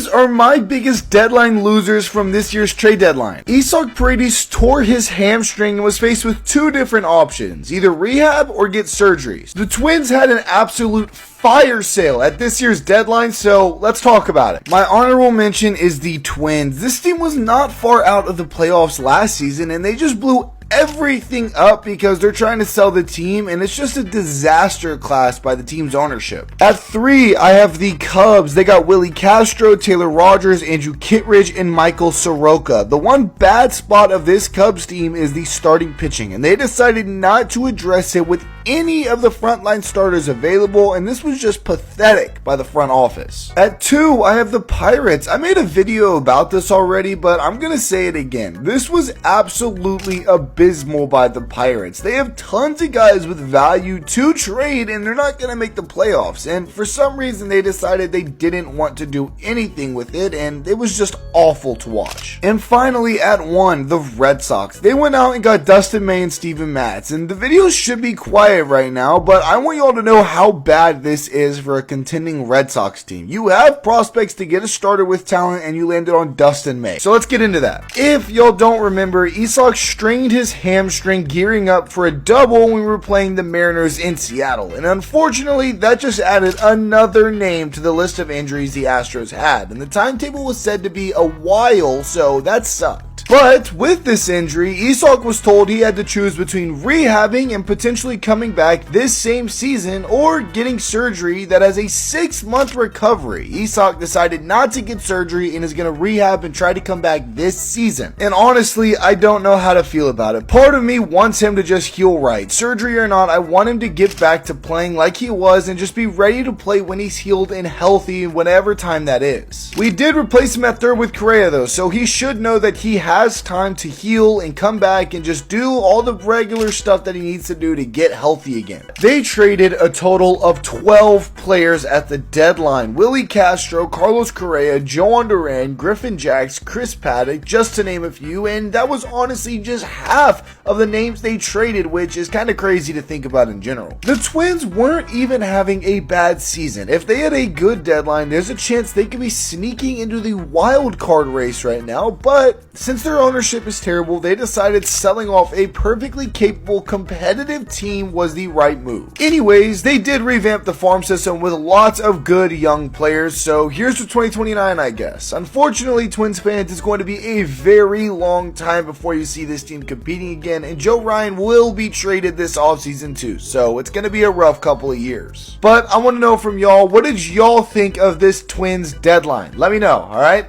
Are my biggest deadline losers from this year's trade deadline. Isaac Paredes tore his hamstring and was faced with two different options, either rehab or get surgeries. The Twins had an absolute fire sale at this year's deadline, so let's talk about it. My honorable mention is the Twins. This team was not far out of the playoffs last season, and they just blew everything up because they're trying to sell the team, and it's just a disaster class by the team's ownership. At 3, I have the Cubs. They got Willie Castro, Taylor Rogers, Andrew Kittredge, and Michael Soroka. The one bad spot of this Cubs team is the starting pitching, and they decided not to address it with any of the frontline starters available, and this was just pathetic by the front office. At 2, I have the Pirates. I made a video about this already, but I'm gonna say it again. This was absolutely abysmal by the Pirates. They have tons of guys with value to trade, and they're not gonna make the playoffs, and for some reason they decided they didn't want to do anything with it, and it was just awful to watch. And finally, at 1, the Red Sox. They went out and got Dustin May and Steven Matz, and the video should be quiet right now, but I want y'all to know how bad this is for a contending Red Sox team. You have prospects to get a starter with talent, and you landed on Dustin May. So let's get into that. If y'all don't remember, Isaac strained his hamstring gearing up for a double when we were playing the Mariners in Seattle, and unfortunately that just added another name to the list of injuries the Astros had, and the timetable was said to be a while, so that sucked. But with this injury, Isaac was told he had to choose between rehabbing and potentially coming back this same season or getting surgery that has a 6-month recovery. Isaac decided not to get surgery and is going to rehab and try to come back this season. And honestly, I don't know how to feel about it. Part of me wants him to just heal right. Surgery or not, I want him to get back to playing like he was and just be ready to play when he's healed and healthy, whatever time that is. We did replace him at third with Correa though, so he should know that he has time to heal and come back and just do all the regular stuff that he needs to do to get healthy again. They traded a total of 12 players at the deadline. Willie Castro, Carlos Correa, Joan Duran, Griffin Jacks, Chris Paddock, just to name a few, and that was honestly just half of the names they traded, which is kind of crazy to think about in general. The Twins weren't even having a bad season. If they had a good deadline, there's a chance they could be sneaking into the wild card race right now, but since their ownership is terrible, they decided selling off a perfectly capable, competitive team was the right move. Anyways, they did revamp the farm system with lots of good young players, so here's to 2029, I guess. Unfortunately, Twins fans, it's going to be a very long time before you see this team competing again, and Joe Ryan will be traded this offseason too, so it's going to be a rough couple of years. But I want to know from y'all, what did y'all think of this Twins deadline? Let me know, alright?